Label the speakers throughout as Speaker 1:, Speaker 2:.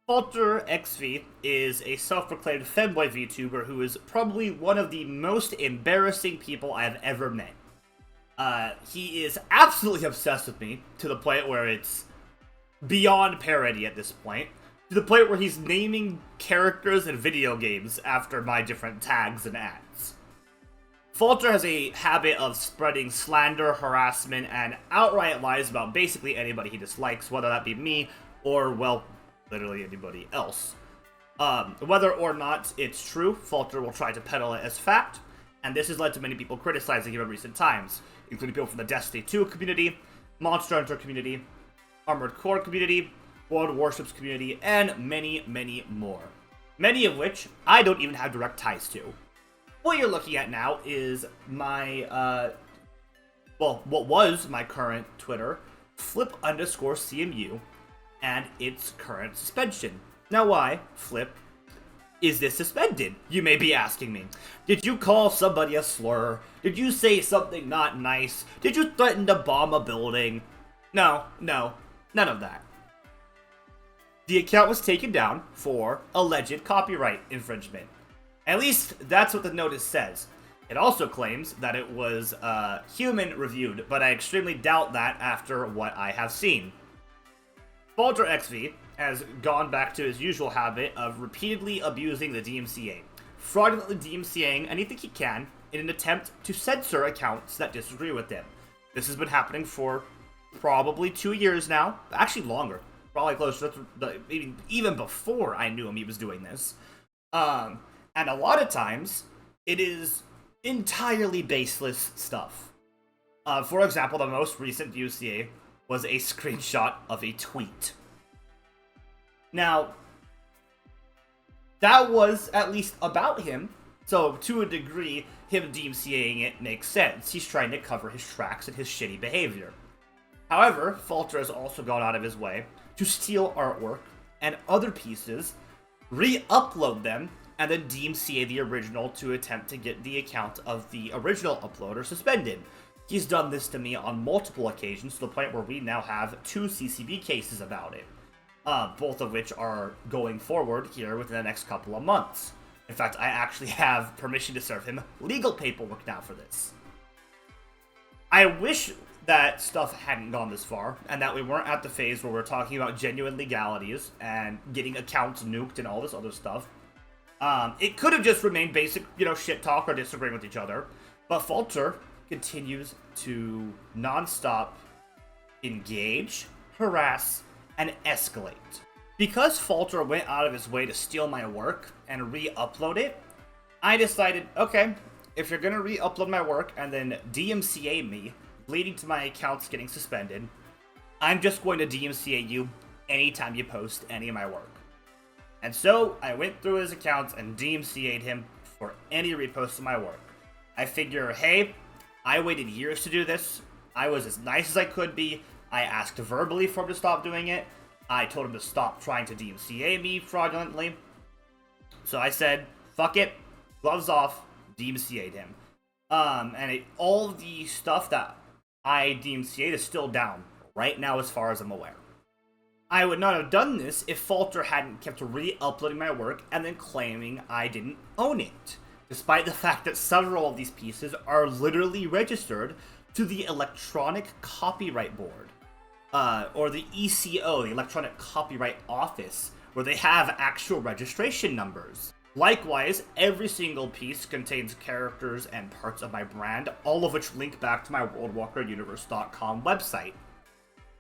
Speaker 1: FalterXV is a self-proclaimed femboy VTuber who is probably one of the most embarrassing people I have ever met. He is absolutely obsessed with me, to the point where it's beyond parody at this point, to the point where he's naming characters in video games after my different tags and ads. Falter has a habit of spreading slander, harassment, and outright lies about basically anybody he dislikes, whether that be me or, well, literally anybody else. Whether or not it's true, Falter will try to peddle it as fact, and this has led to many people criticizing him in recent times, including people from the Destiny 2 community, Monster Hunter community, Armored Core community, World Warships community, and many, many more. Many of which I don't even have direct ties to. What you're looking at now is my, what was my current Twitter, flip_CMU, and its current suspension. Now why, Flip, is this suspended? You may be asking me. Did you call somebody a slur? Did you say something not nice? Did you threaten to bomb a building? No, none of that. The account was taken down for alleged copyright infringement. At least, that's what the notice says. It also claims that it was human reviewed, but I extremely doubt that after what I have seen. FalterXV has gone back to his usual habit of repeatedly abusing the DMCA, fraudulently DMCAing anything he can in an attempt to censor accounts that disagree with him. This has been happening for probably 2 years now, actually longer, probably closer to even before I knew him he was doing this. And a lot of times, it is entirely baseless stuff. For example, the most recent DMCA was a screenshot of a tweet. Now, that was at least about him, so to a degree, him DMCAing it makes sense. He's trying to cover his tracks and his shitty behavior. However, Falter has also gone out of his way to steal artwork and other pieces, re-upload them, and then DMCA the original to attempt to get the account of the original uploader suspended. He's done this to me on multiple occasions, to the point where we now have 2 CCB cases about it. Both of which are going forward here within the next couple of months. In fact, I actually have permission to serve him legal paperwork now for this. I wish that stuff hadn't gone this far, and that we weren't at the phase where we're talking about genuine legalities and getting accounts nuked and all this other stuff. It could have just remained basic, shit talk or disagreeing with each other, but Falter continues to non-stop engage, harass, and escalate. Because Falter went out of his way to steal my work and re-upload it, I decided, okay, if you're gonna re-upload my work and then DMCA me, leading to my accounts getting suspended, I'm just going to DMCA you anytime you post any of my work. And so, I went through his accounts and DMCA'd him for any reposts of my work. I figure, hey, I waited years to do this, I was as nice as I could be, I asked verbally for him to stop doing it, I told him to stop trying to DMCA me fraudulently, so I said, fuck it, gloves off, DMCA'd him. All the stuff that I DMCA'd is still down right now as far as I'm aware. I would not have done this if Falter hadn't kept re-uploading my work and then claiming I didn't own it, despite the fact that several of these pieces are literally registered to the Electronic Copyright Board, or the ECO, the Electronic Copyright Office, where they have actual registration numbers. Likewise, every single piece contains characters and parts of my brand, all of which link back to my WorldWalkerUniverse.com website.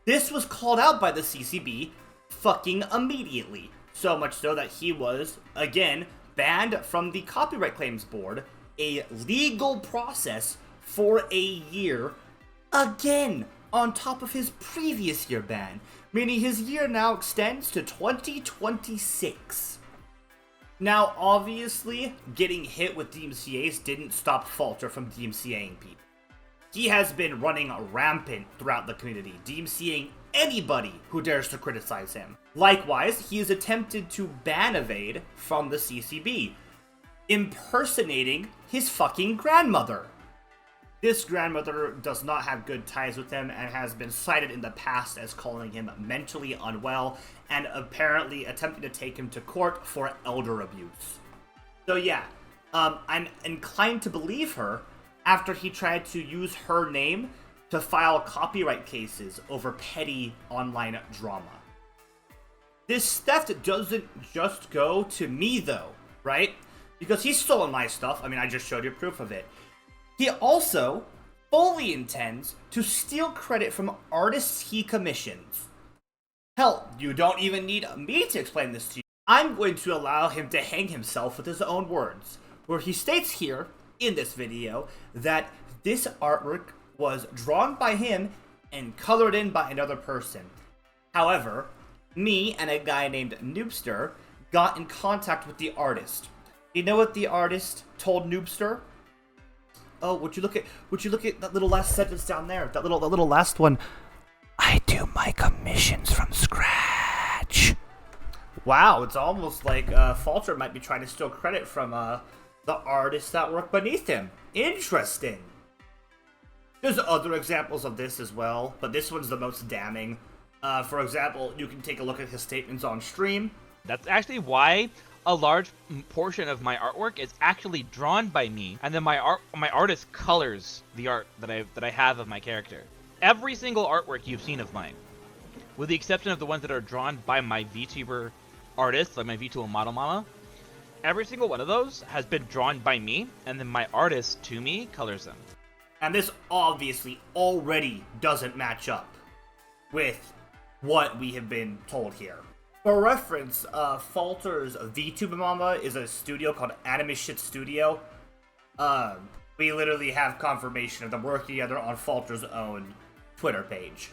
Speaker 1: This was called out by the CCB fucking immediately, so much so that he was, again, banned from the Copyright Claims Board, a legal process for a year, again, on top of his previous year ban, meaning his year now extends to 2026. Now, obviously, getting hit with DMCAs didn't stop Falter from DMCAing people. He has been running rampant throughout the community, DMCAing anybody who dares to criticize him. Likewise, he has attempted to ban evade from the CCB, impersonating his fucking grandmother. This grandmother does not have good ties with him and has been cited in the past as calling him mentally unwell and apparently attempting to take him to court for elder abuse. So yeah, I'm inclined to believe her after he tried to use her name to file copyright cases over petty online drama. This theft doesn't just go to me though, right? Because he's stolen my stuff. I mean, I just showed you proof of it. He also fully intends to steal credit from artists he commissions. Hell, you don't even need me to explain this to you. I'm going to allow him to hang himself with his own words, where he states here in this video that this artwork was drawn by him and colored in by another person. However, me and a guy named Noobster got in contact with the artist. You know what the artist told Noobster? Oh, would you look at that little last sentence down there? That little last one. I do my commissions from scratch. Wow, it's almost like Falter might be trying to steal credit from the artists that work beneath him. Interesting. There's other examples of this as well, but this one's the most damning. For example, you can take a look at his statements on stream.
Speaker 2: That's actually why a large portion of my artwork is actually drawn by me, and then my artist colors the art that I have of my character. Every single artwork you've seen of mine, with the exception of the ones that are drawn by my VTuber artists, like my VTuber Model Mama, every single one of those has been drawn by me, and then my artist, to me, colors them.
Speaker 1: And this obviously already doesn't match up with what we have been told here. For reference, Falter's VTuber Mama is a studio called Anime Shit Studio. We literally have confirmation of them working together on Falter's own Twitter page.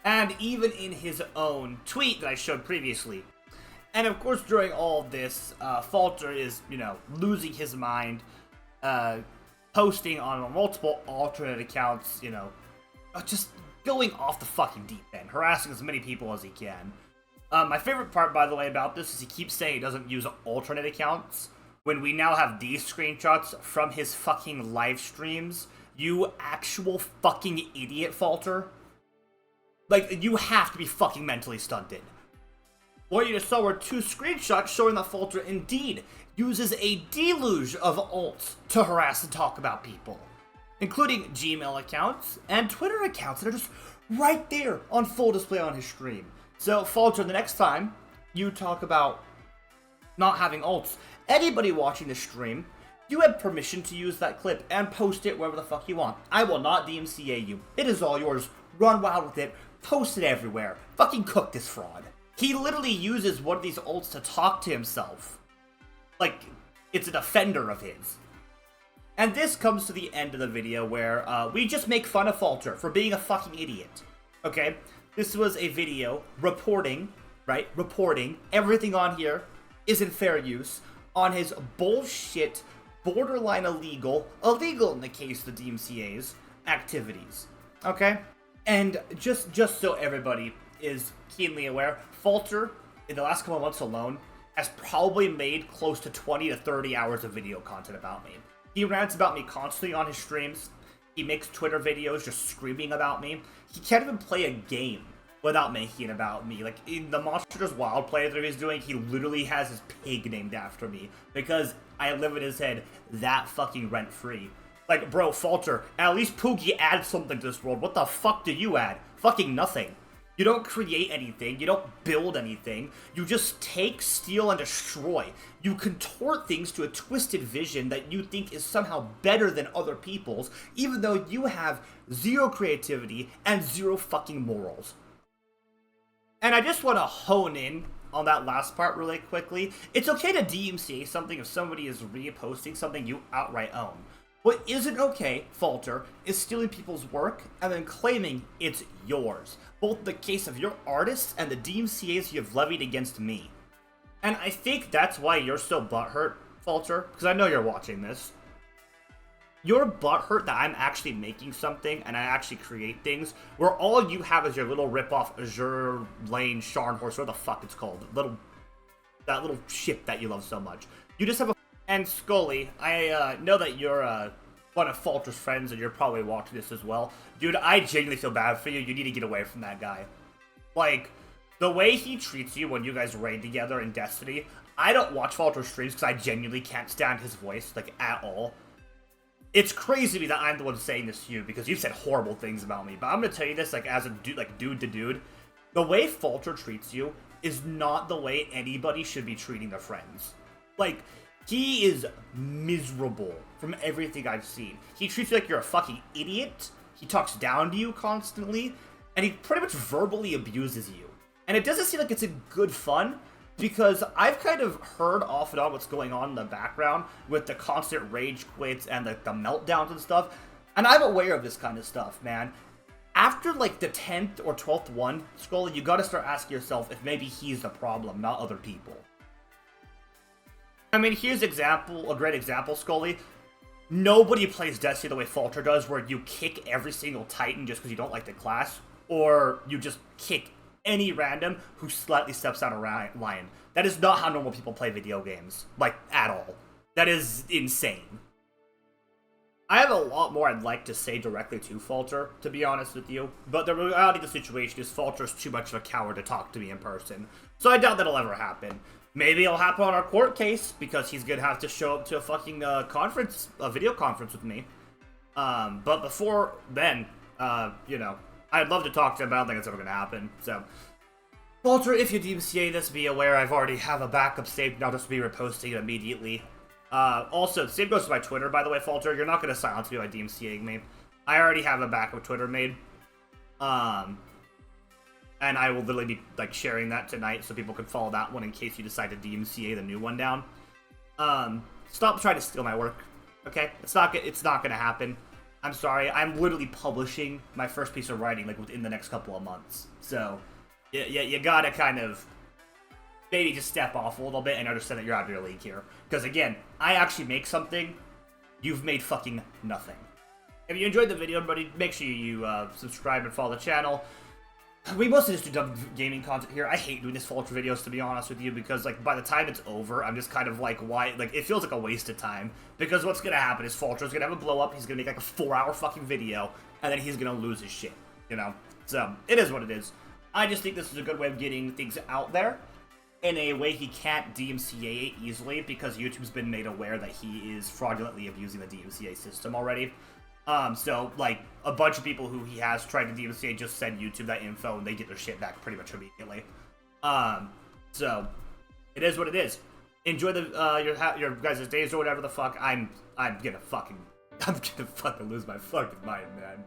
Speaker 1: And even in his own tweet that I showed previously. And of course, during all of this, Falter is, losing his mind, posting on multiple alternate accounts, just going off the fucking deep end, harassing as many people as he can. My favorite part, by the way, about this is he keeps saying he doesn't use alternate accounts, when we now have these screenshots from his fucking live streams. You actual fucking idiot, Falter. Like, you have to be fucking mentally stunted. What you just saw were two screenshots showing that Falter indeed uses a deluge of alts to harass and talk about people, including Gmail accounts and Twitter accounts that are just right there on full display on his stream. So, Falter, the next time you talk about not having alts, anybody watching the stream, you have permission to use that clip and post it wherever the fuck you want. I will not DMCA you. It is all yours. Run wild with it. Post it everywhere. Fucking cook this fraud. He literally uses one of these alts to talk to himself. Like, it's a defender of his. And this comes to the end of the video where we just make fun of Falter for being a fucking idiot. Okay? This was a video reporting, right? Reporting everything on here is in fair use on his bullshit, borderline illegal in the case of the DMCA's, activities. Okay? And just so everybody is keenly aware, Falter, in the last couple of months alone, has probably made close to 20 to 30 hours of video content about me. He rants about me constantly on his streams. He makes Twitter videos just screaming about me. He can't even play a game without making it about me. Like, in the Monsters Wild play that he's doing, he literally has his pig named after me, because I live in his head that fucking rent-free. Like, bro, Falter, at least Poogie adds something to this world. What the fuck do you add? Fucking nothing. You don't create anything, you don't build anything, you just take, steal, and destroy. You contort things to a twisted vision that you think is somehow better than other people's, even though you have zero creativity and zero fucking morals. And I just want to hone in on that last part really quickly. It's okay to DMCA something if somebody is reposting something you outright own. What isn't okay, Falter, is stealing people's work and then claiming it's yours. Both the case of your artists and the DMCAs you have levied against me. And I think that's why you're so butthurt, Falter, because I know you're watching this. You're butthurt that I'm actually making something and I actually create things where all you have is your little ripoff Azure Lane Sharn Horse, whatever the fuck it's called. That little ship that you love so much. You just have a... And Scully, I know that you're one of Falter's friends, and you're probably watching this as well. Dude, I genuinely feel bad for you. You need to get away from that guy. Like, the way he treats you when you guys raid together in Destiny, I don't watch Falter's streams because I genuinely can't stand his voice, like, at all. It's crazy to me that I'm the one saying this to you because you've said horrible things about me. But I'm gonna tell you this, like, as a dude, like, dude to dude. The way Falter treats you is not the way anybody should be treating their friends. Like, he is miserable from everything I've seen. He treats you like you're a fucking idiot. He talks down to you constantly. And he pretty much verbally abuses you. And it doesn't seem like it's in good fun, because I've kind of heard off and on what's going on in the background with the constant rage quits and the meltdowns and stuff. And I'm aware of this kind of stuff, man. After, like, the 10th or 12th one, Scully, you gotta start asking yourself if maybe he's the problem, not other people. I mean, here's a great example, Scully. Nobody plays Destiny the way Falter does, where you kick every single Titan just because you don't like the class, or you just kick any random who slightly steps out of line. That is not how normal people play video games, like, at all. That is insane. I have a lot more I'd like to say directly to Falter, to be honest with you, but the reality of the situation is Falter's too much of a coward to talk to me in person, so I doubt that'll ever happen. Maybe it'll happen on our court case, because he's gonna have to show up to a fucking a video conference with me. But before then, you know, I'd love to talk to him, but I don't think it's ever gonna happen, so. Falter, if you DMCA this, be aware I've already have a backup saved, and I'll just be reposting it immediately. Also, same goes to my Twitter, by the way, Falter. You're not going to silence me by DMCAing me. I already have a backup Twitter made. And I will literally be, like, sharing that tonight so people can follow that one in case you decide to DMCA the new one down. Stop trying to steal my work, okay? It's not going to happen. I'm sorry. I'm literally publishing my first piece of writing, like, within the next couple of months. So, you gotta kind of maybe just step off a little bit and understand that you're out of your league here. Because again, I actually make something, you've made fucking nothing. If you enjoyed the video, everybody, make sure you subscribe and follow the channel. We mostly just do dumb gaming content here. I hate doing these Falter videos, to be honest with you, because, like, by the time it's over, I'm just kind of like, why? Like, it feels like a waste of time. Because what's gonna happen is Falter's gonna have a blow up, he's gonna make like a 4-hour fucking video, and then he's gonna lose his shit, you know? So, it is what it is. I just think this is a good way of getting things out there in a way he can't DMCA it easily, because YouTube's been made aware that he is fraudulently abusing the DMCA system already. So, like, a bunch of people who he has tried to DMCA just send YouTube that info and they get their shit back pretty much immediately. So, it is what it is. Enjoy your guys' days or whatever the fuck. I'm gonna fucking lose my fucking mind, man.